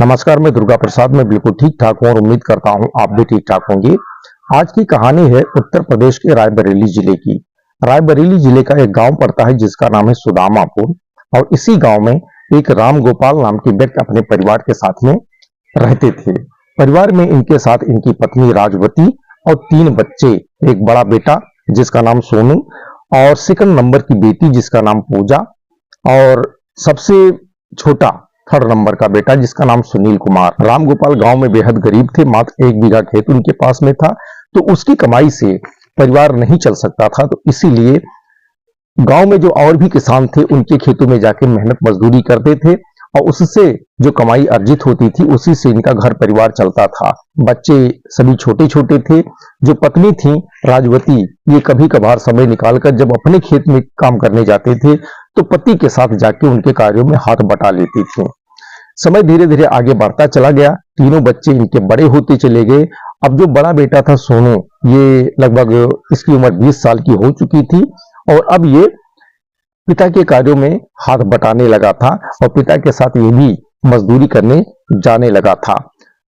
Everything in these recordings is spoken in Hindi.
नमस्कार, मैं दुर्गा प्रसाद। मैं बिल्कुल ठीक ठाक हूँ और उम्मीद करता हूँ आप भी ठीक ठाक होंगे। आज की कहानी है उत्तर प्रदेश के रायबरेली जिले की। रायबरेली जिले का एक गांव पड़ता है जिसका नाम है सुदामापुर, और इसी गांव में एक राम गोपाल नाम के व्यक्ति अपने परिवार के साथ में रहते थे। परिवार में इनके साथ इनकी पत्नी राजवती और 3 बच्चे, एक बड़ा बेटा जिसका नाम सोनू और सेकंड नंबर की बेटी जिसका नाम पूजा, और सबसे छोटा 3rd नंबर का बेटा जिसका नाम सुनील कुमार। राम गोपाल गांव में बेहद गरीब थे, मात्र 1 बीघा खेत उनके पास में था, तो उसकी कमाई से परिवार नहीं चल सकता था। तो इसीलिए गांव में जो और भी किसान थे उनके खेतों में जाके मेहनत मजदूरी करते थे, और उससे जो कमाई अर्जित होती थी उसी से इनका घर परिवार चलता था। बच्चे सभी छोटे छोटे थे। जो पत्नी थी राजवती, ये कभी कभार समय निकालकर जब अपने खेत में काम करने जाते थे तो पति के साथ जाके उनके कार्यों में हाथ बटा लेती थी। समय धीरे धीरे आगे बढ़ता चला गया। तीनों बच्चे इनके बड़े होते चले गए। अब जो बड़ा बेटा था सोनू, ये लगभग इसकी उम्र 20 साल की हो चुकी थी, और अब ये पिता के कार्यों में हाथ बटाने लगा था और पिता के साथ ये भी मजदूरी करने जाने लगा था।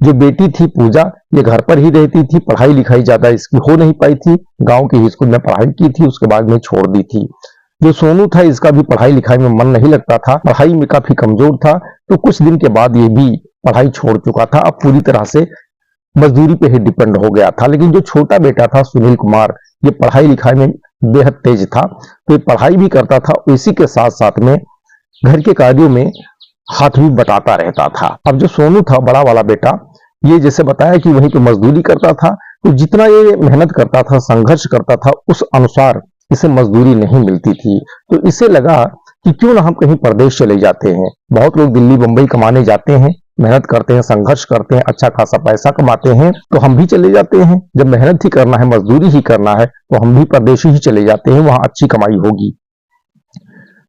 जो बेटी थी पूजा, ये घर पर ही रहती थी। पढ़ाई लिखाई ज्यादा इसकी हो नहीं पाई थी। गांव के स्कूल में पढ़ाई की थी, उसके बाद में छोड़ दी थी। जो सोनू था, इसका भी पढ़ाई लिखाई में मन नहीं लगता था, पढ़ाई में काफी कमजोर था, तो कुछ दिन के बाद ये भी पढ़ाई छोड़ चुका था। अब पूरी तरह से मजदूरी पे ही डिपेंड हो गया था। लेकिन जो छोटा बेटा था सुनील कुमार, ये पढ़ाई लिखाई में बेहद तेज था, तो ये पढ़ाई भी करता था, इसी के साथ साथ में घर के कार्यों में हाथ भी बटाता रहता था। अब जो सोनू था, बड़ा वाला बेटा, ये जैसे बताया कि वहीं पे मजदूरी करता था, तो जितना ये मेहनत करता था, संघर्ष करता था, उस अनुसार इसे मजदूरी नहीं मिलती थी। तो इसे लगा कि क्यों ना हम कहीं प्रदेश चले जाते हैं। बहुत लोग दिल्ली बंबई कमाने जाते हैं, मेहनत करते हैं, संघर्ष करते हैं, अच्छा खासा पैसा कमाते हैं, तो हम भी चले जाते हैं। जब मेहनत ही करना है, मजदूरी ही करना है, तो हम भी प्रदेश ही चले जाते हैं, वहां अच्छी कमाई होगी।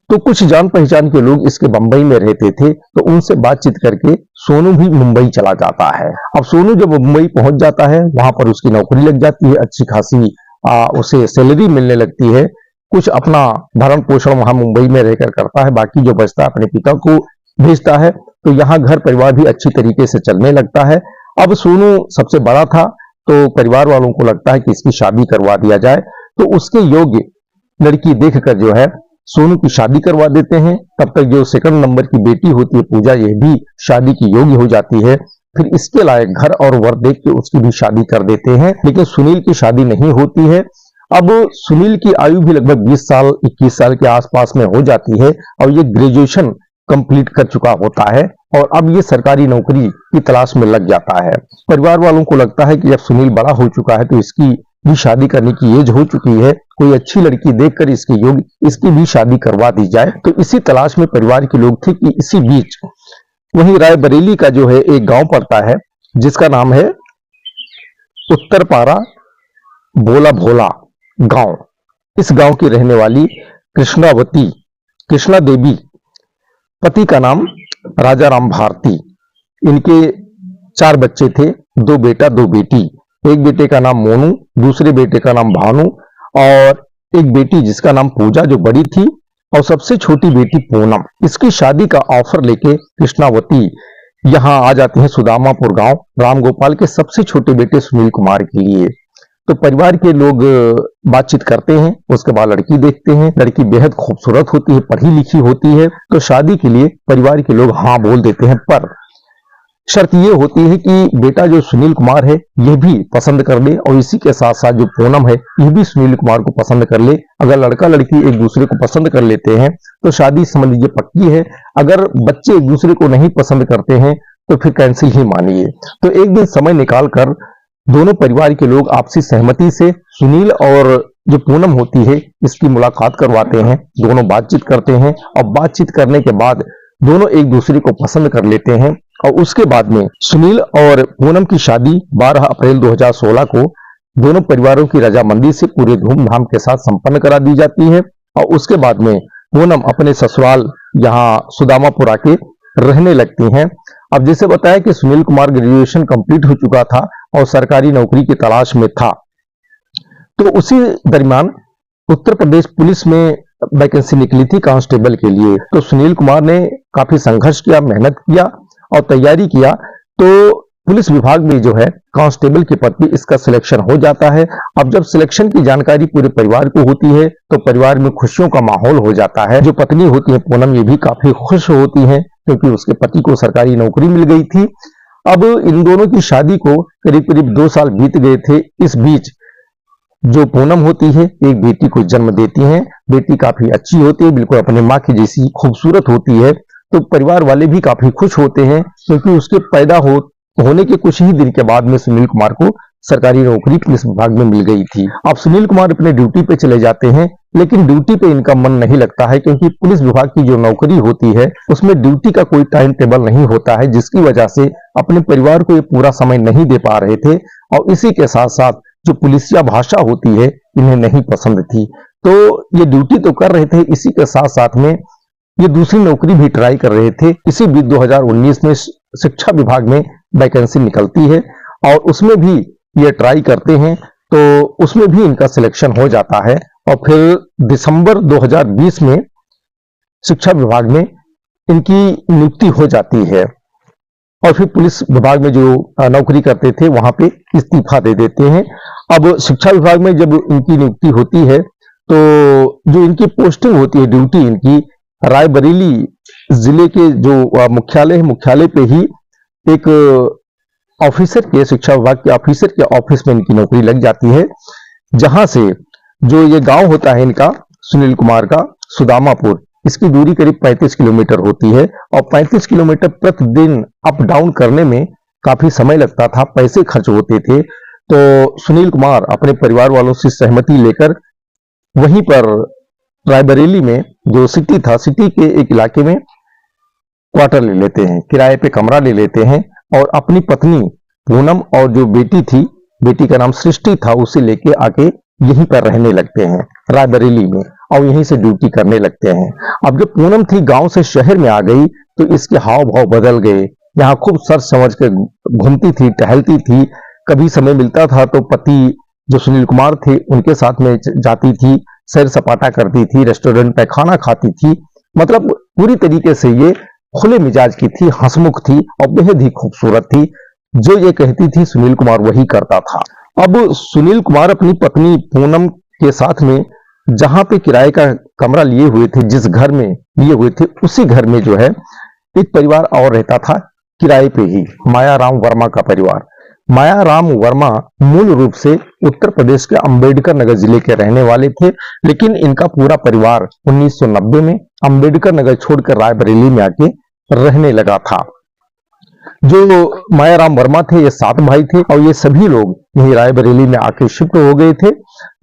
तो कुछ जान पहचान के लोग इसके बंबई में रहते थे, तो उनसे बातचीत करके सोनू भी मुंबई चला जाता है। अब सोनू जब मुंबई पहुंच जाता है, वहां पर उसकी नौकरी लग जाती है, अच्छी खासी उसे सैलरी मिलने लगती है। कुछ अपना भरण पोषण वहां मुंबई में रहकर करता है, बाकी जो बचता है अपने पिता को भेजता है। तो यहाँ घर परिवार भी अच्छी तरीके से चलने लगता है। अब सोनू सबसे बड़ा था, तो परिवार वालों को लगता है कि इसकी शादी करवा दिया जाए, तो उसके योग्य लड़की देखकर जो है सोनू की शादी करवा देते हैं। तब तक जो 2nd नंबर की बेटी होती है पूजा, यह भी शादी की योग्य हो जाती है। फिर इसके लायक घर और वर देख के उसकी भी शादी कर देते हैं। लेकिन सुनील की शादी नहीं होती है। अब सुनील की आयु भी लगभग 20 साल 21 साल के आसपास में हो जाती है, और ये ग्रेजुएशन कंप्लीट कर चुका होता है, और अब ये सरकारी नौकरी की तलाश में लग जाता है। परिवार वालों को लगता है कि जब सुनील बड़ा हो चुका है तो इसकी भी शादी करने की एज हो चुकी है, कोई अच्छी लड़की देखकर इसके योग्य इसकी भी शादी करवा दी जाए। तो इसी तलाश में परिवार के लोग थे कि इसी बीच वहीं रायबरेली का जो है एक गांव पड़ता है जिसका नाम है उत्तरपारा भोला भोला गांव। इस गांव की रहने वाली कृष्णा देवी, पति का नाम राजा राम भारती। इनके 4 बच्चे थे, 2 बेटा 2 बेटी। एक बेटे का नाम मोनू, दूसरे बेटे का नाम भानु, और एक बेटी जिसका नाम पूजा जो बड़ी थी, और सबसे छोटी बेटी पूनम। इसकी शादी का ऑफर लेके कृष्णावती यहाँ आ जाती है सुदामापुर गांव, राम गोपाल के सबसे छोटे बेटे सुनील कुमार के लिए। तो परिवार के लोग बातचीत करते हैं, उसके बाद लड़की देखते हैं। लड़की बेहद खूबसूरत होती है, पढ़ी लिखी होती है, तो शादी के लिए परिवार के लोग हाँ बोल देते हैं। पर शर्त ये होती है कि बेटा जो सुनील कुमार है यह भी पसंद कर ले, और इसी के साथ साथ जो पूनम है यह भी सुनील कुमार को पसंद कर ले। अगर लड़का लड़की एक दूसरे को पसंद कर लेते हैं तो शादी समझ लीजिए पक्की है। अगर बच्चे एक दूसरे को नहीं पसंद करते हैं तो फिर कैंसिल ही मानिए। तो एक दिन समय निकाल कर दोनों परिवार के लोग आपसी सहमति से सुनील और जो पूनम होती है इसकी मुलाकात करवाते हैं। दोनों बातचीत करते हैं, और बातचीत करने के बाद दोनों एक दूसरे को पसंद कर लेते हैं, और उसके बाद में सुनील और पूनम की शादी 12 अप्रैल 2016 को दोनों परिवारों की रजामंदी से पूरे धूमधाम के साथ संपन्न करा दी जाती है। और उसके बाद में पूनम अपने ससुराल यहाँ सुदामापुर आके रहने लगती हैं। अब जैसे बताया कि सुनील कुमार ग्रेजुएशन कंप्लीट हो चुका था और सरकारी नौकरी की तलाश में था, तो उसी दरमियान उत्तर प्रदेश पुलिस में वैकेंसी निकली थी कांस्टेबल के लिए। तो सुनील कुमार ने काफी संघर्ष किया, मेहनत किया, और तैयारी किया तो पुलिस विभाग में जो है कांस्टेबल के पद पे इसका सिलेक्शन हो जाता है। अब जब सिलेक्शन की जानकारी पूरे परिवार को होती है तो परिवार में खुशियों का माहौल हो जाता है। जो पत्नी होती है पूनम, ये भी काफी खुश होती है क्योंकि उसके पति को सरकारी नौकरी मिल गई थी। अब इन दोनों की शादी को करीब करीब 2 साल बीत गए थे। इस बीच जो पूनम होती है एक बेटी को जन्म देती है। बेटी काफी अच्छी होती है, बिल्कुल अपने माँ की जैसी खूबसूरत होती है। तो परिवार वाले भी काफी खुश होते हैं क्योंकि उसके पैदा होने के कुछ ही दिन के बाद में सुनील कुमार को सरकारी नौकरी पुलिस विभाग में मिल गई थी। अब सुनील कुमार अपने ड्यूटी पे चले जाते हैं, लेकिन ड्यूटी पे इनका मन नहीं लगता है क्योंकि पुलिस विभाग की जो नौकरी होती है उसमें ड्यूटी का कोई टाइम टेबल नहीं होता है, जिसकी वजह से अपने परिवार को ये पूरा समय नहीं दे पा रहे थे। और इसी के साथ साथ जो पुलिसिया भाषा होती है इन्हें नहीं पसंद थी। तो ये ड्यूटी तो कर रहे थे, इसी के साथ साथ में ये दूसरी नौकरी भी ट्राई कर रहे थे। इसी बीच 2019 में शिक्षा विभाग में वैकेंसी निकलती है और उसमें भी ये ट्राई करते हैं, तो उसमें भी इनका सिलेक्शन हो जाता है। और फिर दिसंबर 2020 में शिक्षा विभाग में इनकी नियुक्ति हो जाती है और फिर पुलिस विभाग में जो नौकरी करते थे वहां पे इस्तीफा दे देते हैं। अब शिक्षा विभाग में जब इनकी नियुक्ति होती है तो जो इनकी पोस्टिंग होती है, ड्यूटी इनकी रायबरेली जिले के जो मुख्यालय है, मुख्यालय पे ही एक ऑफिसर के, शिक्षा विभाग के ऑफिसर के ऑफिस में इनकी नौकरी लग जाती है। जहां से जो ये गांव होता है इनका सुनील कुमार का, सुदामापुर, इसकी दूरी करीब 35 किलोमीटर होती है और 35 किलोमीटर प्रतिदिन अप डाउन करने में काफी समय लगता था, पैसे खर्च होते थे। तो सुनील कुमार अपने परिवार वालों से सहमति लेकर वहीं पर रायबरेली में जो सिटी था, सिटी के एक इलाके में क्वार्टर ले लेते हैं, किराए पे कमरा ले लेते हैं और अपनी पत्नी पूनम और जो बेटी थी, बेटी का नाम सृष्टि था, उसे लेके आके यहीं पर रहने लगते हैं रायबरेली में और यहीं से ड्यूटी करने लगते हैं। अब जब पूनम थी गांव से शहर में आ गई तो इसके हाव भाव बदल गए। यहाँ खूब सर समझ के घूमती थी, टहलती थी, कभी समय मिलता था तो पति जो सुनील कुमार थे उनके साथ में जाती थी, सैर सपाटा करती थी, रेस्टोरेंट पे खाना खाती थी। मतलब पूरी तरीके से ये खुले मिजाज की थी, हंसमुख थी और बेहद ही खूबसूरत थी। जो ये कहती थी सुनील कुमार वही करता था। अब सुनील कुमार अपनी पत्नी पूनम के साथ में जहां पे किराए का कमरा लिए हुए थे, जिस घर में लिए हुए थे, उसी घर में जो है एक परिवार और रहता था किराए पे ही, मायाराम वर्मा का परिवार। मायाराम वर्मा मूल रूप से उत्तर प्रदेश के अंबेडकर नगर जिले के रहने वाले थे, लेकिन इनका पूरा परिवार 1990 में अंबेडकर नगर छोड़कर रायबरेली में आके रहने लगा था। जो मायाराम वर्मा थे ये 7 भाई थे और ये सभी लोग यही रायबरेली में आके शिफ्ट हो गए थे।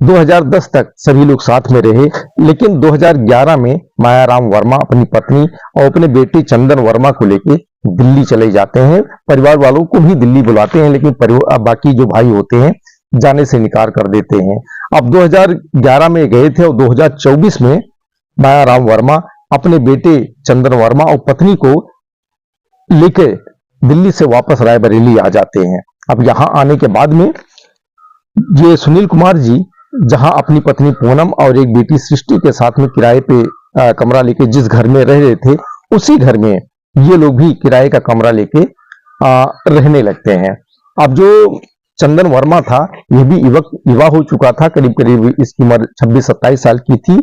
2010 तक सभी लोग साथ में रहे, लेकिन 2011 में मायाराम वर्मा अपनी पत्नी और अपने बेटे चंदन वर्मा को लेके दिल्ली चले जाते हैं। परिवार वालों को भी दिल्ली बुलाते हैं, लेकिन बाकी जो भाई होते हैं जाने से इनकार कर देते हैं। अब 2011 में गए थे और 2024 में मायाराम वर्मा अपने बेटे चंदन वर्मा और पत्नी को लेके दिल्ली से वापस रायबरेली आ जाते हैं। अब यहां आने के बाद में ये सुनील कुमार जी जहां अपनी पत्नी पूनम और एक बेटी सृष्टि के साथ में किराए पे कमरा लेके जिस घर में रह रहे थे, उसी घर में ये लोग भी किराए का कमरा लेके रहने लगते हैं। अब जो चंदन वर्मा था ये भी युवा हो चुका था, करीब करीब इसकी उम्र 26-27 साल की थी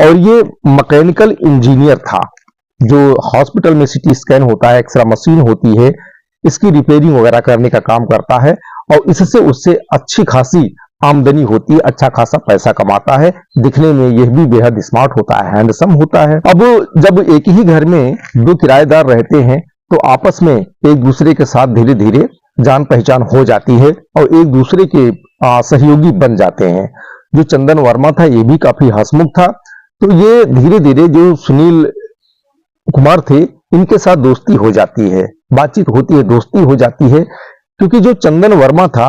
और ये मैकेनिकल इंजीनियर था। जो हॉस्पिटल में सीटी स्कैन होता है, एक्सरे मशीन होती है, इसकी रिपेयरिंग वगैरह करने का काम करता है और इससे उससे अच्छी खासी आमदनी होती है, अच्छा खासा पैसा कमाता है। दिखने में यह भी बेहद स्मार्ट होता है, हैंडसम होता है। अब जब एक ही घर में 2 किराएदार रहते हैं तो आपस में एक दूसरे के साथ धीरे धीरे जान पहचान हो जाती है और एक दूसरे के सहयोगी बन जाते हैं। जो चंदन वर्मा था ये भी काफी हंसमुख था, तो ये धीरे धीरे जो सुनील कुमार थे इनके साथ दोस्ती हो जाती है, बातचीत होती है, दोस्ती हो जाती है। क्योंकि जो चंदन वर्मा था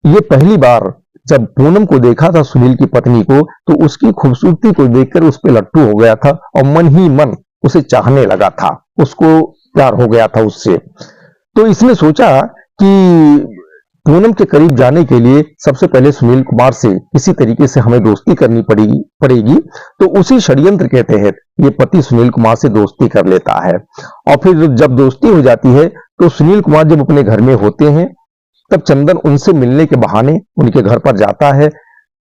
ये पहली बार जब पूनम को देखा था, सुनील की पत्नी को, तो उसकी खूबसूरती को देखकर उस पे लट्टू हो गया था और मन ही मन उसे चाहने लगा था, उसको प्यार हो गया था उससे। तो इसने सोचा कि पूनम के करीब जाने के लिए सबसे पहले सुनील कुमार से किसी तरीके से हमें दोस्ती करनी पड़ेगी। तो उसी षड्यंत्र के तहत ये पति सुनील कुमार से दोस्ती कर लेता है और फिर जब दोस्ती हो जाती है तो सुनील कुमार जब अपने घर में होते हैं तब चंदन उनसे मिलने के बहाने उनके घर पर जाता है,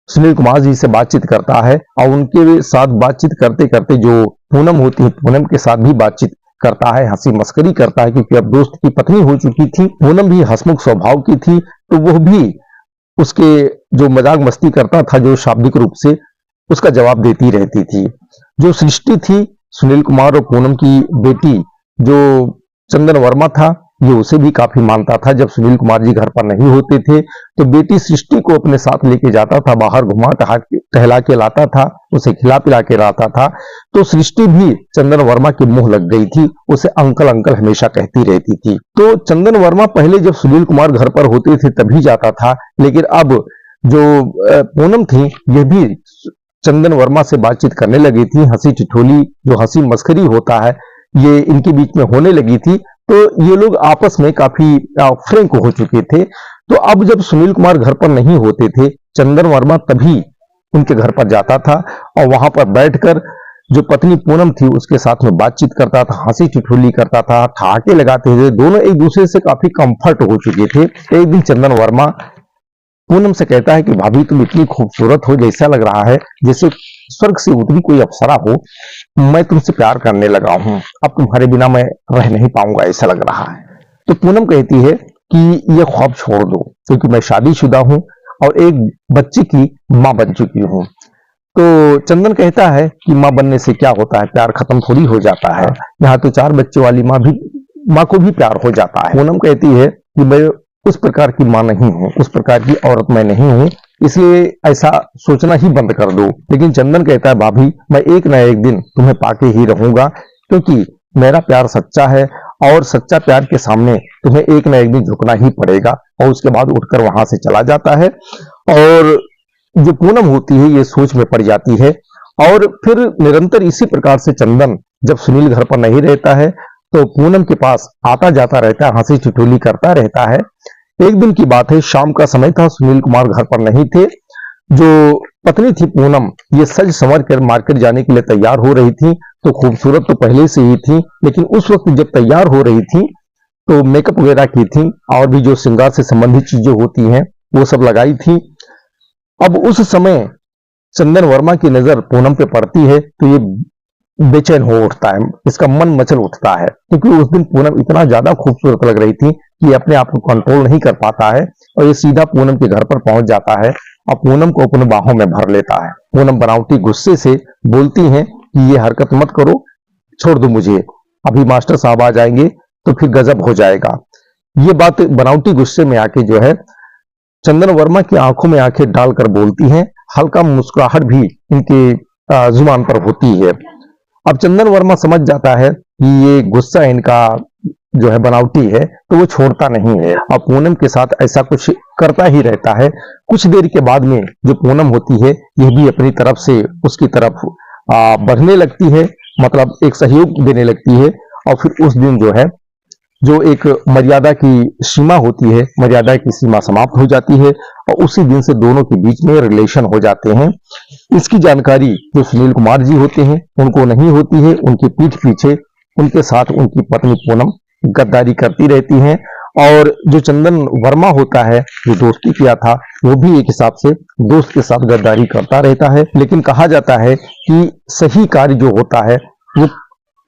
सुनील कुमार जी से बातचीत करता है और उनके साथ बातचीत करते करते जो पूनम होती है पूनम के साथ भी बातचीत करता है, हंसी मस्करी करता है, क्योंकि अब दोस्त की पत्नी हो चुकी थी। पूनम भी हंसमुख स्वभाव की थी तो वह भी उसके जो मजाक मस्ती करता था, जो शाब्दिक रूप से उसका जवाब देती रहती थी। जो सृष्टि थी सुनील कुमार और पूनम की बेटी, जो चंदन वर्मा था, ये उसे भी काफी मानता था। जब सुनील कुमार जी घर पर नहीं होते थे तो बेटी सृष्टि को अपने साथ लेके जाता था, बाहर घुमा टहला के लाता था, उसे खिला पिला के लाता था। तो सृष्टि भी चंदन वर्मा की मुंह लग गई थी, उसे अंकल अंकल हमेशा कहती रहती थी। तो चंदन वर्मा पहले जब सुनील कुमार घर पर होते थे तभी जाता था, लेकिन अब जो पूनम थी ये भी चंदन वर्मा से बातचीत करने लगी थी। हंसी ठिठोली जो हंसी मस्करी होता है ये इनके बीच में होने लगी थी। तो ये लोग आपस में काफी फ्रैंक हो चुके थे। तो अब जब सुनील कुमार घर पर नहीं होते थे, चंदन वर्मा तभी उनके घर पर जाता था और वहां पर बैठकर जो पत्नी पूनम थी उसके साथ में बातचीत करता था, हंसी ठिठोली करता था, ठहाके लगाते थे। दोनों एक दूसरे से काफी कंफर्ट हो चुके थे। एक दिन चंदन वर्मा पूनम से कहता है कि भाभी तुम इतनी खूबसूरत हो, जैसा लग रहा है जैसे स्वर्ग से उतरी कोई अप्सरा हो। मैं तुमसे प्यार करने लगा हूं, अब तुम्हारे बिना मैं रह नहीं पाऊंगा ऐसा लग रहा है। तो पूनम कहती है कि यह ख्वाब छोड़ दो, क्योंकि मैं शादीशुदा हूं और एक बच्चे की मां बन चुकी हूं। तो चंदन कहता है कि मां बनने से क्या होता है, प्यार खत्म थोड़ी हो जाता है, यहाँ तो 4 बच्चों वाली मां को भी प्यार हो जाता है। पूनम कहती है कि मैं उस प्रकार की मां नहीं हूं, उस प्रकार की औरत मैं नहीं हूं, इसलिए ऐसा सोचना ही बंद कर दो। लेकिन चंदन कहता है भाभी मैं एक ना एक दिन तुम्हें पाके ही रहूंगा, क्योंकि मेरा प्यार सच्चा है और सच्चा प्यार के सामने तुम्हें एक ना एक दिन झुकना ही पड़ेगा। और उसके बाद उठकर वहां से चला जाता है और जो पूनम होती है ये सोच में पड़ जाती है। और फिर निरंतर इसी प्रकार से चंदन जब सुनील घर पर नहीं रहता है तो पूनम के पास आता जाता रहता है, हंसी ठिठोली करता रहता है। एक दिन की बात है, शाम का समय था, सुनील कुमार घर पर नहीं थे। जो पत्नी थी पूनम ये सज संवर कर मार्केट जाने के लिए तैयार हो रही थी। तो खूबसूरत तो पहले से ही थी, लेकिन उस वक्त जब तैयार हो रही थी तो मेकअप वगैरह की थी और भी जो श्रृंगार से संबंधित चीजें होती हैं वो सब लगाई थी। अब उस समय चंदन वर्मा की नजर पूनम पे पड़ती है तो ये बेचैन हो उठता है, इसका मन मचल उठता है, क्योंकि उस दिन पूनम इतना ज्यादा खूबसूरत लग रही थी कि अपने आप को कंट्रोल नहीं कर पाता है और ये सीधा पूनम के घर पर पहुंच जाता है और पूनम को अपने बाहों में भर लेता है। पूनम बनावटी गुस्से से बोलती हैं कि ये हरकत मत करो, छोड़ दो मुझे, अभी मास्टर साहब आ जाएंगे तो फिर गजब हो जाएगा। ये बात बनावटी गुस्से में आके जो है चंदन वर्मा की आंखों में आंखें डालकर बोलती हैं, हल्का मुस्कुराहट भी इनके जुबान पर होती है। अब चंदन वर्मा समझ जाता है कि ये गुस्सा इनका जो है बनावटी है, तो वो छोड़ता नहीं है और पूनम के साथ ऐसा कुछ करता ही रहता है। कुछ देर के बाद में जो पूनम होती है यह भी अपनी तरफ से उसकी तरफ बढ़ने लगती है, मतलब एक सहयोग देने लगती है। और फिर उस दिन जो है जो एक मर्यादा की सीमा होती है, मर्यादा की सीमा समाप्त हो जाती है और उसी दिन से दोनों के बीच में रिलेशन हो जाते हैं। इसकी जानकारी जो सुनील कुमार जी होते हैं उनको नहीं होती है। उनकी पीठ पीछे उनके साथ उनकी पत्नी पूनम गद्दारी करती रहती हैं और जो चंदन वर्मा होता है जो दोस्ती किया था वो भी एक हिसाब से दोस्त के साथ गद्दारी करता रहता है। लेकिन कहा जाता है कि सही कार्य जो होता है वो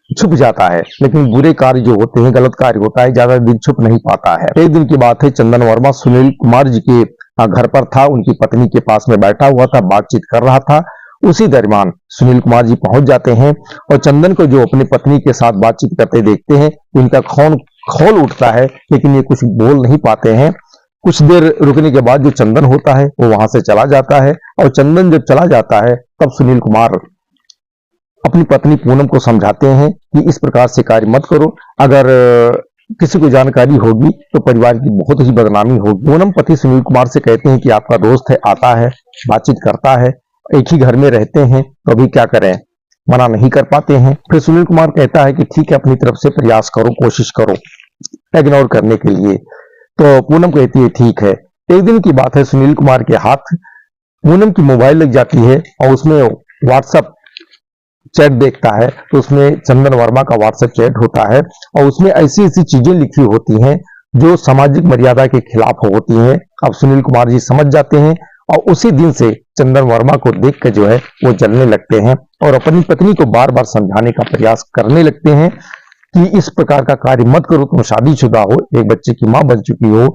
छुप जाता है, लेकिन बुरे कार्य जो होते हैं, गलत कार्य होता है, ज्यादा दिन छुप नहीं पाता है। एक दिन की बात है, चंदन वर्मा सुनील कुमार जी के घर पर था, उनकी पत्नी के पास में बैठा हुआ था, बातचीत कर रहा था। उसी दरमियान सुनील कुमार जी पहुंच जाते हैं और चंदन को जो अपनी पत्नी के साथ बातचीत करते देखते हैं इनका खून खौल उठता है, लेकिन ये कुछ बोल नहीं पाते हैं। कुछ देर रुकने के बाद जो चंदन होता है वो वहां से चला जाता है और चंदन जब चला जाता है तब सुनील कुमार अपनी पत्नी पूनम को समझाते हैं कि इस प्रकार से कार्य मत करो, अगर किसी को जानकारी होगी तो परिवार की बहुत ही बदनामी होगी। पूनम पति सुनील कुमार से कहते हैं कि आपका दोस्त है, आता है, बातचीत करता है, एक ही घर में रहते हैं, तो अभी क्या करें, मना नहीं कर पाते हैं। फिर सुनील कुमार कहता है कि ठीक है, अपनी तरफ से प्रयास करो, कोशिश करो इग्नोर करने के लिए। तो पूनम कहती है ठीक है, एक दिन की बात है, सुनील कुमार के हाथ पूनम की मोबाइल लग जाती है और उसमें व्हाट्सएप चैट देखता है, तो उसमें चंदन वर्मा का व्हाट्सएप चैट होता है और उसमें ऐसी ऐसी चीजें लिखी होती हैं जो सामाजिक मर्यादा के खिलाफ होती हैं। अब सुनील कुमार जी समझ जाते हैं और उसी दिन से चंदन वर्मा को देख कर जो है वो जलने लगते हैं और अपनी पत्नी को बार बार समझाने का प्रयास करने लगते हैं कि इस प्रकार का कार्य मत करो, तुम शादीशुदा हो, एक बच्चे की मां बन चुकी हो,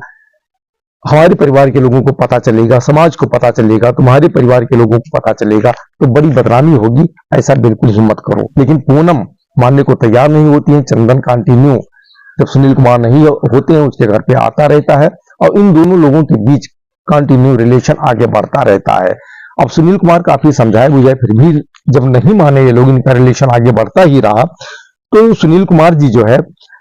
हमारे परिवार के लोगों को पता चलेगा, समाज को पता चलेगा, तुम्हारे परिवार के लोगों को पता चलेगा तो बड़ी बदनामी होगी, ऐसा बिल्कुल ही मत करो। लेकिन पूनम मानने को तैयार नहीं होती है। चंदन कंटिन्यू जब सुनील कुमार नहीं होते हैं उसके घर पे आता रहता है और इन दोनों लोगों के बीच कंटिन्यू रिलेशन आगे बढ़ता रहता है। अब सुनील कुमार काफी समझाए बुझाए फिर भी जब नहीं माने ये लोग, इनका रिलेशन आगे बढ़ता ही रहा, तो सुनील कुमार जी जो है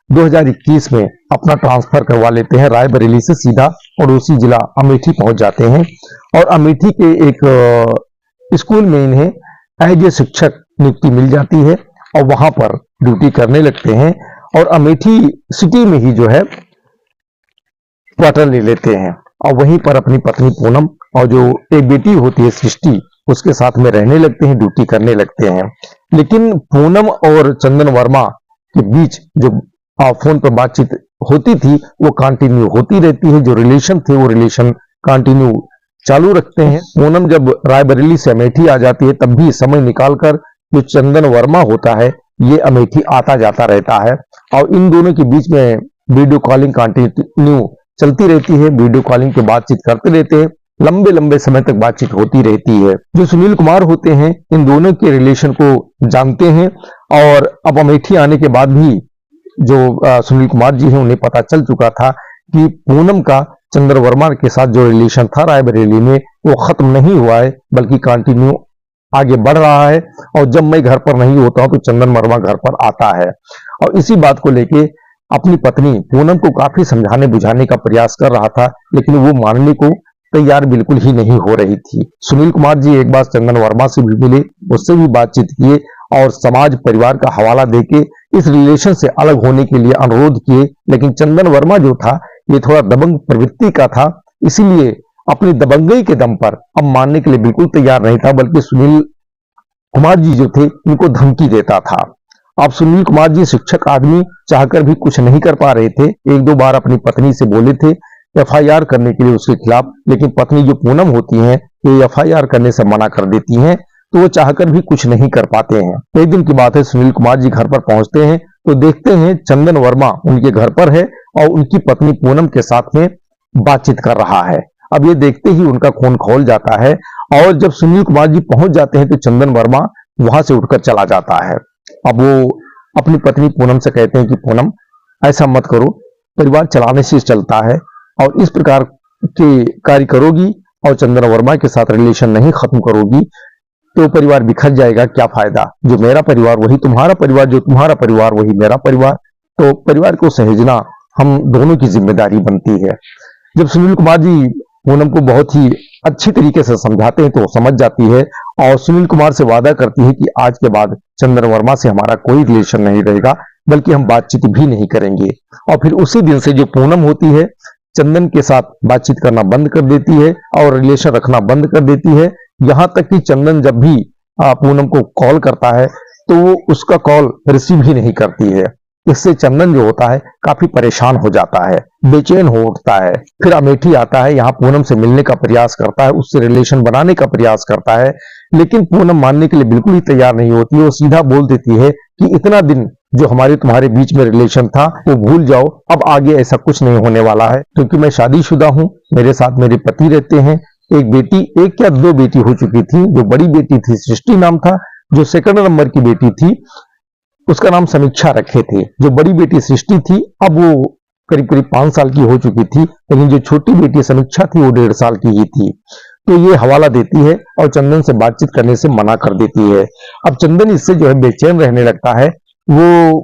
2021 में अपना ट्रांसफर करवा लेते हैं रायबरेली से, सीधा पड़ोसी जिला अमेठी पहुंच जाते हैं और अमेठी के एक स्कूल में इन्हें एज ए शिक्षक नियुक्ति मिल जाती है और वहां पर ड्यूटी करने लगते हैं और अमेठी सिटी में ही जो है क्वार्टर ले लेते हैं और वहीं पर अपनी पत्नी पूनम और जो एक बेटी होती है सृष्टि उसके साथ में रहने लगते हैं, ड्यूटी करने लगते हैं। लेकिन पूनम और चंदन वर्मा के बीच जो फोन पर बातचीत होती थी वो कंटिन्यू होती रहती है, जो रिलेशन थे वो रिलेशन कंटिन्यू चालू रखते हैं। पूनम जब रायबरेली से अमेठी आ जाती है तब भी समय निकालकर जो चंदन वर्मा होता है ये अमेठी आता जाता रहता है और इन दोनों के बीच में वीडियो कॉलिंग कंटिन्यू चलती रहती है, वीडियो कॉलिंग पे बातचीत करते रहते हैं, लंबे लंबे समय तक बातचीत होती रहती है। जो सुनील कुमार होते हैं इन दोनों के रिलेशन को जानते हैं और अब अमेठी आने के बाद भी जो सुनील कुमार जी हैं उन्हें पता चल चुका था कि पूनम का चंद्र वर्मा के साथ जो रिलेशन था रायबरेली में वो खत्म नहीं हुआ है बल्कि कंटिन्यू आगे बढ़ रहा है और जब मैं घर पर नहीं होता हूं तो चंदन वर्मा घर पर आता है और इसी बात को लेके अपनी पत्नी पूनम को काफी समझाने बुझाने का प्रयास कर रहा था, लेकिन वो मानने को तैयार बिल्कुल ही नहीं हो रही थी। सुनील कुमार जी एक बार चंदन वर्मा से भी मिले, उससे भी बातचीत किए और समाज परिवार का हवाला देके इस रिलेशन से अलग होने के लिए अनुरोध किए, लेकिन चंदन वर्मा जो था ये थोड़ा दबंग प्रवृत्ति का था, इसीलिए अपनी दबंगई के दम पर अब मानने के लिए बिल्कुल तैयार नहीं था, बल्कि सुनील कुमार जी जो थे इनको धमकी देता था। अब सुनील कुमार जी शिक्षक आदमी चाहकर भी कुछ नहीं कर पा रहे थे। एक दो बार अपनी पत्नी से बोले थे एफआईआर करने के लिए उसके खिलाफ, लेकिन पत्नी जो पूनम होती हैं ये एफआईआर करने से मना कर देती हैं, तो वो चाहकर भी कुछ नहीं कर पाते हैं। एक दिन की बात है, सुनील कुमार जी घर पर पहुंचते हैं तो देखते हैं चंदन वर्मा उनके घर पर है और उनकी पत्नी पूनम के साथ में बातचीत कर रहा है। अब ये देखते ही उनका खून खौल जाता है और जब सुनील कुमार जी पहुंच जाते हैं तो चंदन वर्मा वहां से उठकर चला जाता है। अब वो अपनी पत्नी पूनम से कहते हैं कि पूनम ऐसा मत करो, परिवार चलाने से चलता है और इस प्रकार के कार्य करोगी और चंदन वर्मा के साथ रिलेशन नहीं खत्म करोगी तो परिवार बिखर जाएगा, क्या फायदा, जो मेरा परिवार वही तुम्हारा परिवार, जो तुम्हारा परिवार वही मेरा परिवार, तो परिवार को सहेजना हम दोनों की जिम्मेदारी बनती है। जब सुनील कुमार जी पूनम को बहुत ही अच्छी तरीके से समझाते हैं तो वो समझ जाती है और सुनील कुमार से वादा करती है कि आज के बाद चंदन वर्मा से हमारा कोई रिलेशन नहीं रहेगा, बल्कि हम बातचीत भी नहीं करेंगे। और फिर उसी दिन से जो पूनम होती है चंदन के साथ बातचीत करना बंद कर देती है और रिलेशन रखना बंद कर देती है। यहां तक कि चंदन जब भी पूनम को कॉल करता है तो वो उसका कॉल रिसीव ही नहीं करती है। इससे चंदन जो होता है काफी परेशान हो जाता है, बेचैन हो उठता है। फिर अमेठी आता है, यहाँ पूनम से मिलने का प्रयास करता है, उससे रिलेशन बनाने का प्रयास करता है, लेकिन पूनम मानने के लिए बिल्कुल ही तैयार नहीं होती है। वो सीधा बोल देती है कि इतना दिन जो हमारे तुम्हारे बीच में रिलेशन था वो भूल जाओ, अब आगे ऐसा कुछ नहीं होने वाला है, क्योंकि मैं शादीशुदा हूँ, मेरे साथ मेरे पति रहते हैं, एक बेटी, एक या दो बेटी हो चुकी थी। जो बड़ी बेटी थी सृष्टि नाम था, जो सेकंड नंबर की बेटी थी उसका नाम समीक्षा रखे थे। जो बड़ी बेटी सृष्टि थी अब वो करीब करीब 5 साल की हो चुकी थी, लेकिन जो छोटी बेटी समीक्षा थी वो 1.5 साल की ही थी। तो ये हवाला देती है और चंदन से बातचीत करने से मना कर देती है। अब चंदन इससे जो है बेचैन रहने लगता है, वो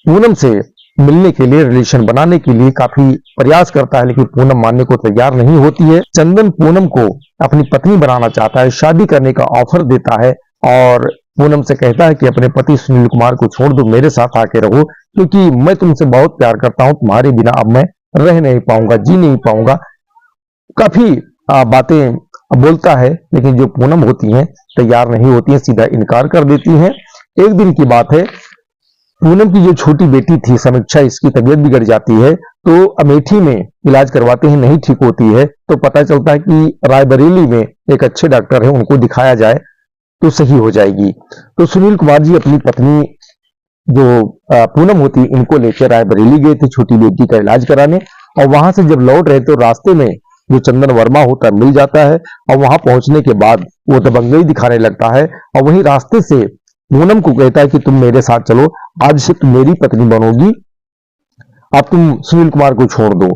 पूनम से मिलने के लिए, रिलेशन बनाने के लिए काफी प्रयास करता है, लेकिन पूनम मानने को तैयार नहीं होती है। चंदन पूनम को अपनी पत्नी बनाना चाहता है, शादी करने का ऑफर देता है और पूनम से कहता है कि अपने पति सुनील कुमार को छोड़ दो, मेरे साथ आके रहो, क्योंकि मैं तुमसे बहुत प्यार करता हूं, तुम्हारे बिना अब मैं रह नहीं पाऊंगा, जी नहीं पाऊंगा। काफी बातें बोलता है, लेकिन जो पूनम होती हैं तैयार नहीं होती हैं, सीधा इनकार कर देती हैं। एक दिन की बात है, पूनम की जो छोटी बेटी थी समीक्षा, इसकी तबीयत बिगड़ जाती है, तो अमेठी में इलाज करवाते हैं, नहीं ठीक होती है, तो पता चलता है कि रायबरेली में एक अच्छे डॉक्टर है, उनको दिखाया जाए तो सही हो जाएगी। तो सुनील कुमार जी अपनी पत्नी जो पूनम होती, इनको लेकर रायबरेली गए थे छोटी बेटी का इलाज कराने, और वहां से जब लौट रहे तो रास्ते में जो चंदन वर्मा होता है मिल जाता है, और वहां पहुंचने के बाद वो दबंगई दिखाने लगता है, और वहीं रास्ते से पूनम को कहता है कि तुम मेरे साथ चलो, आज से तुम मेरी पत्नी बनोगी, अब तुम सुनील कुमार को छोड़ दो।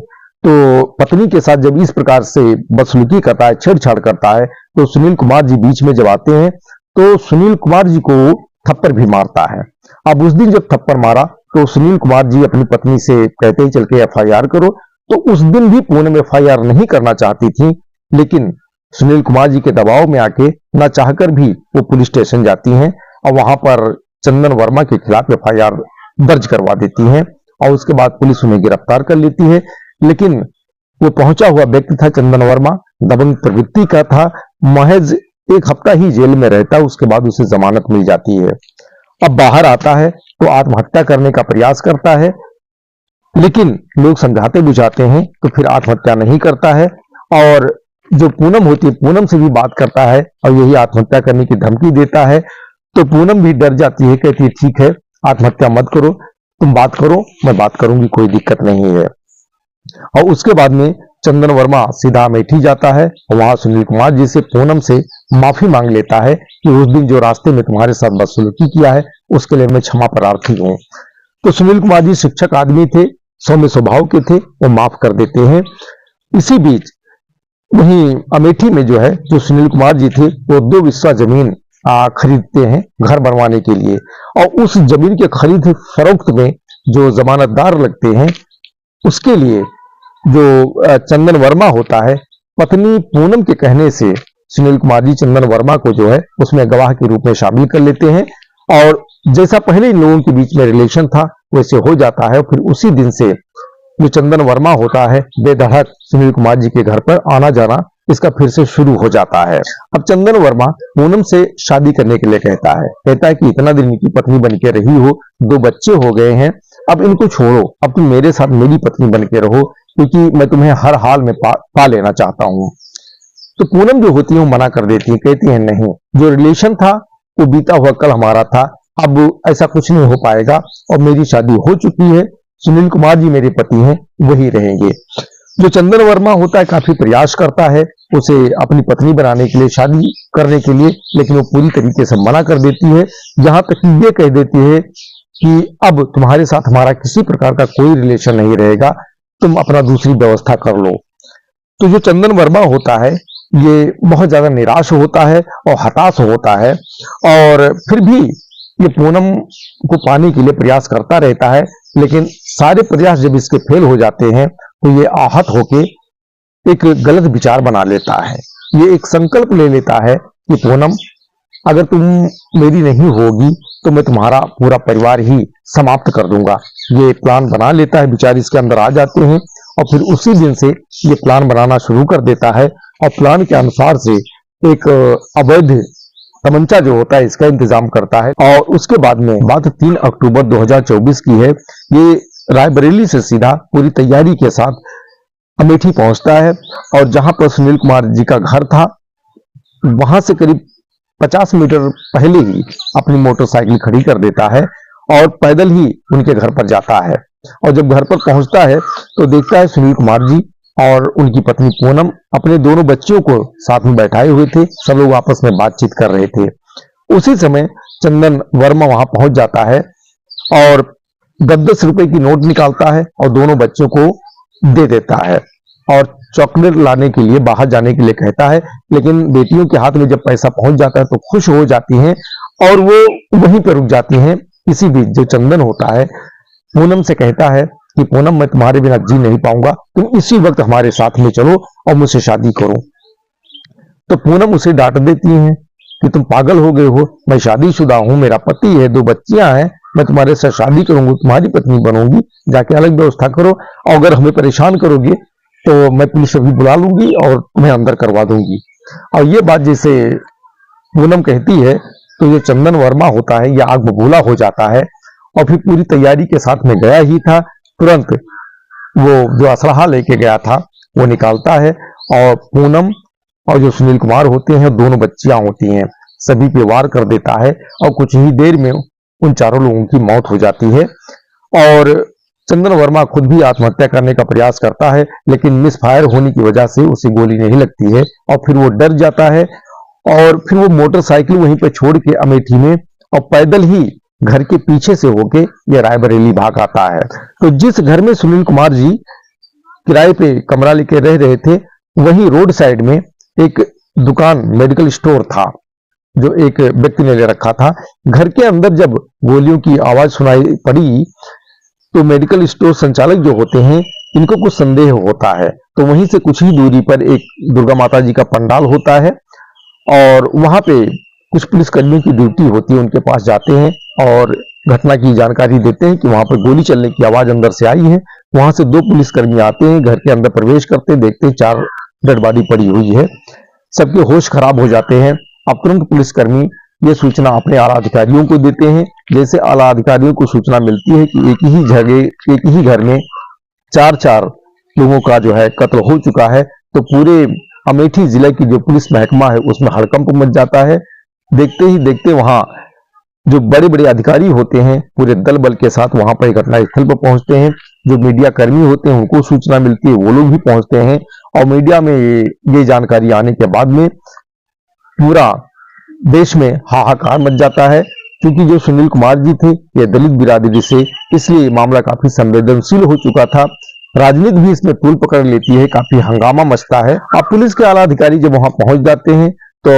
तो पत्नी के साथ जब इस प्रकार से बदसलूकी करता है, छेड़छाड़ करता है, तो सुनील कुमार जी बीच में जब आते हैं तो सुनील कुमार जी को थप्पड़ भी मारता है। अब उस दिन जब थप्पड़ मारा तो सुनील कुमार जी अपनी पत्नी से कहते ही चल के एफआईआर करो, तो उस दिन भी पूनम एफआईआर नहीं करना चाहती थी, लेकिन सुनील कुमार जी के दबाव में आके ना चाहकर भी वो पुलिस स्टेशन जाती हैं, और वहां पर चंदन वर्मा के खिलाफ एफआईआर दर्ज करवा देती हैं, और उसके बाद पुलिस उन्हें गिरफ्तार कर लेती है। लेकिन वो पहुंचा हुआ व्यक्ति था चंदन वर्मा, दबंग प्रवृत्ति का था, महज 1 हफ्ता ही जेल में रहता, उसके बाद उसे जमानत मिल जाती है। अब बाहर आता है तो आत्महत्या करने का प्रयास करता है, लेकिन लोग समझाते बुझाते हैं तो फिर आत्महत्या नहीं करता है, और जो पूनम होती है पूनम से भी बात करता है और यही आत्महत्या करने की धमकी देता है। तो पूनम भी डर जाती है, कहती है ठीक है आत्महत्या मत करो, तुम बात करो, मैं बात करूंगी, कोई दिक्कत नहीं है। और उसके बाद में चंदन वर्मा सीधा अमेठी जाता है, और वहां सुनील कुमार जी से पूनम से माफी मांग लेता है कि उस दिन जो रास्ते में तुम्हारे साथ बदसलूकी किया है उसके लिए मैं क्षमा प्रार्थी हूं। तो सुनील कुमार जी शिक्षक आदमी थे, सौम्य स्वभाव के थे, वो माफ कर देते हैं। इसी बीच वहीं अमेठी में जो है, जो सुनील कुमार जी थे वो 2 बिस्सा जमीन खरीदते हैं घर बनवाने के लिए, और उस जमीन के खरीद फरोख्त में जो जमानतदार लगते हैं, उसके लिए जो चंदन वर्मा होता है, पत्नी पूनम के कहने से सुनील कुमार जी चंदन वर्मा को जो है उसमें गवाह के रूप में शामिल कर लेते हैं, और जैसा पहले इन लोगों के बीच में रिलेशन था वैसे हो जाता है। फिर उसी दिन से जो चंदन वर्मा होता है बेधड़क सुनील कुमार जी के घर पर आना जाना इसका फिर से शुरू हो जाता है। अब चंदन वर्मा पूनम से शादी करने के लिए कहता है कि इतना दिन इनकी पत्नी बन के रही हो, 2 बच्चे हो गए हैं, अब इनको छोड़ो, अब तुम मेरे साथ मेरी पत्नी बन के रहो, क्योंकि मैं तुम्हें हर हाल में पा लेना चाहता हूं। तो पूनम जो होती है वो मना कर देती है, कहती है नहीं, जो रिलेशन था वो बीता हुआ कल हमारा था, अब ऐसा कुछ नहीं हो पाएगा, और मेरी शादी हो चुकी है, सुनील कुमार जी मेरे पति हैं, वही रहेंगे। जो चंदन वर्मा होता है काफी प्रयास करता है उसे अपनी पत्नी बनाने के लिए, शादी करने के लिए, लेकिन वो पूरी तरीके से मना कर देती है, यहां तक कि ये कह देती है कि अब तुम्हारे साथ हमारा किसी प्रकार का कोई रिलेशन नहीं रहेगा, तुम अपना दूसरी व्यवस्था कर लो। तो जो चंदन वर्मा होता है ये बहुत ज्यादा निराश होता है और हताश होता है, और फिर भी ये पूनम को पाने के लिए प्रयास करता रहता है, लेकिन सारे प्रयास जब इसके फेल हो जाते हैं तो ये आहत होके एक गलत विचार बना लेता है। ये एक संकल्प ले लेता है कि पूनम अगर तुम मेरी नहीं होगी तो मैं तुम्हारा पूरा परिवार ही समाप्त कर दूंगा। ये प्लान बना लेता है, विचार इसके अंदर आ जाते हैं, और फिर उसी दिन से ये प्लान बनाना शुरू कर देता है, और प्लान के अनुसार से एक अवैध तमंचा जो होता है इसका इंतजाम करता है। और उसके बाद में बात 3 अक्टूबर 2024 की है, ये रायबरेली से सीधा पूरी तैयारी के साथ अमेठी पहुंचता है, और जहां पर सुनील कुमार जी का घर था वहां से करीब 50 मीटर पहले ही अपनी मोटरसाइकिल खड़ी कर देता है और पैदल ही उनके घर पर जाता है। और जब घर पर पहुंचता है तो देखता है सुनील कुमार जी और उनकी पत्नी पूनम अपने दोनों बच्चियों को साथ में बैठाए हुए थे, सब लोग आपस में बातचीत कर रहे थे। उसी समय चंदन वर्मा वहां पहुंच जाता है और 10-10 रुपए की नोट निकालता है और दोनों बच्चों को दे देता है, और चॉकलेट लाने के लिए बाहर जाने के लिए कहता है, लेकिन बेटियों के हाथ में जब पैसा पहुंच जाता है तो खुश हो जाती हैं और वो वहीं पर रुक जाती हैं। इसी बीच जो चंदन होता है पूनम से कहता है कि पूनम मैं तुम्हारे बिना जी नहीं पाऊंगा, तुम इसी वक्त हमारे साथ में चलो और मुझसे शादी करो। तो पूनम उसे डांट देती है कि तुम पागल हो गए हो, मैं शादीशुदा हूं, मेरा पति है, 2 बच्चियां हैं, मैं तुम्हारे साथ शादी करूंगी, तुम्हारी पत्नी बनूंगी, जाके अलग व्यवस्था करो, और अगर हमें परेशान करोगे तो मैं पुलिस अभी बुला लूंगी और तुम्हें अंदर करवा दूंगी। और ये बात जैसे पूनम कहती है तो ये चंदन वर्मा होता है, ये आग बबूला हो जाता है और फिर पूरी तैयारी के साथ में गया ही था। तुरंत वो जो असलहा लेके गया था वो निकालता है और पूनम और जो सुनील कुमार होते हैं, दोनों बच्चियां होती हैं, सभी पे वार कर देता है और कुछ ही देर में उन चारों लोगों की मौत हो जाती है। और चंदन वर्मा खुद भी आत्महत्या करने का प्रयास करता है, लेकिन मिस फायर होने की वजह से उसे गोली नहीं लगती है और फिर वो डर जाता है और फिर वो मोटरसाइकिल वहीं पे छोड़ के अमेठी में और पैदल ही घर के पीछे से होके ये रायबरेली भाग आता है। तो जिस घर में सुनील कुमार जी किराए पे कमरा लेके रह रहे थे, वहीं रोड साइड में एक दुकान मेडिकल स्टोर था जो एक व्यक्ति ने ले रखा था। घर के अंदर जब गोलियों की आवाज सुनाई पड़ी तो मेडिकल स्टोर संचालक जो होते हैं, इनको कुछ संदेह होता है, तो वहीं से कुछ ही दूरी पर एक दुर्गा माता जी का पंडाल होता है और वहां पे कुछ पुलिसकर्मियों की ड्यूटी होती है, उनके पास जाते हैं और घटना की जानकारी देते हैं कि वहां पर गोली चलने की आवाज अंदर से आई है। वहां से 2 पुलिसकर्मी आते हैं, घर के अंदर प्रवेश करते, देखते हैं 4 डेड बॉडी पड़ी हुई है, सबके होश खराब हो जाते हैं। अब तुरंत पुलिसकर्मी ये सूचना अपने आला अधिकारियों को देते हैं। जैसे आला अधिकारियों को सूचना मिलती है कि एक ही जगह, एक ही घर में 4-4 लोगों का जो है कत्ल हो चुका है, तो पूरे अमेठी जिले की जो पुलिस महकमा है उसमें हड़कंप मच जाता है। देखते ही देखते वहां जो बड़े बड़े अधिकारी होते हैं पूरे दल बल के साथ वहां पर घटना स्थल पर पहुंचते हैं। जो मीडिया कर्मी होते हैं उनको सूचना मिलती है, वो लोग भी पहुंचते हैं और मीडिया में ये जानकारी आने के बाद में पूरा देश में हाहाकार मच जाता है। क्योंकि जो सुनील कुमार जी थे ये दलित बिरादरी से, इसलिए मामला काफी संवेदनशील हो चुका था। राजनीति भी इसमें तूल पकड़ लेती है, काफी हंगामा मचता है। अब पुलिस के आला अधिकारी जब वहां पहुंच जाते हैं तो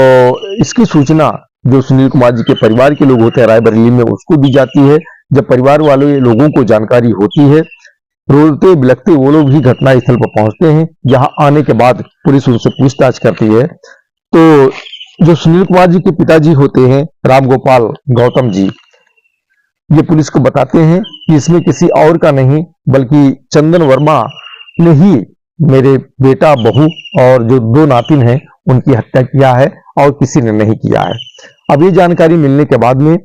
इसकी सूचना जो सुनील कुमार जी के परिवार के लोग होते हैं रायबरेली में, उसको दी जाती है। जब परिवार वाले लोगों को जानकारी होती है, रोते बिलखते वो लोग भी घटना स्थल पर पहुंचते हैं। यहाँ आने के बाद पुलिस उनसे पूछताछ करती है तो जो सुनील कुमार जी के पिताजी होते हैं राम गोपाल गौतम जी, ये पुलिस को बताते हैं कि इसमें किसी और का नहीं बल्कि चंदन वर्मा ने ही मेरे बेटा, बहू और जो 2 नातिन हैं उनकी हत्या किया है और किसी ने नहीं किया है। अब ये जानकारी मिलने के बाद में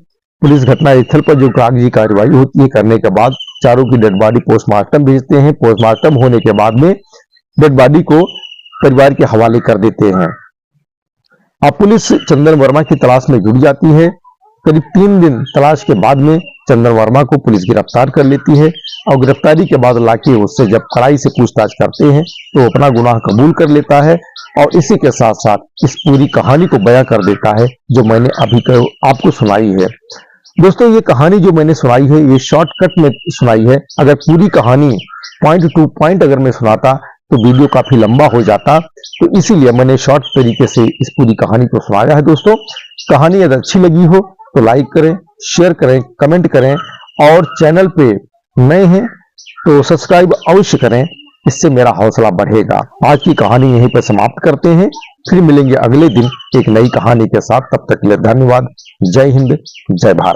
पुलिस घटना स्थल पर जो कागजी कार्रवाई होती है करने के बाद चारों की डेड बॉडी पोस्टमार्टम भेजते हैं। पोस्टमार्टम होने के बाद में डेड बॉडी को परिवार के हवाले कर देते हैं। अब पुलिस चंदन वर्मा की तलाश में जुट जाती है। करीब 3 दिन तलाश के बाद में चंदन वर्मा को पुलिस गिरफ्तार कर लेती है और गिरफ्तारी के बाद लाके उससे जब कड़ाई से पूछताछ करते हैं तो अपना गुनाह कबूल कर लेता है और इसी के साथ साथ इस पूरी कहानी को बयां कर देता है जो मैंने अभी आपको सुनाई है। दोस्तों, ये कहानी जो मैंने सुनाई है ये शॉर्टकट में सुनाई है। अगर पूरी कहानी पॉइंट टू पॉइंट अगर मैं सुनाता तो वीडियो काफी लंबा हो जाता, तो इसीलिए मैंने शॉर्ट तरीके से इस पूरी कहानी को सुनाया है। दोस्तों, कहानी अगर अच्छी लगी हो तो लाइक करें, शेयर करें, कमेंट करें और चैनल पे नए हैं तो सब्सक्राइब अवश्य करें, इससे मेरा हौसला बढ़ेगा। आज की कहानी यहीं पर समाप्त करते हैं, फिर मिलेंगे अगले दिन एक नई कहानी के साथ। तब तक के लिए धन्यवाद। जय हिंद, जय भारत।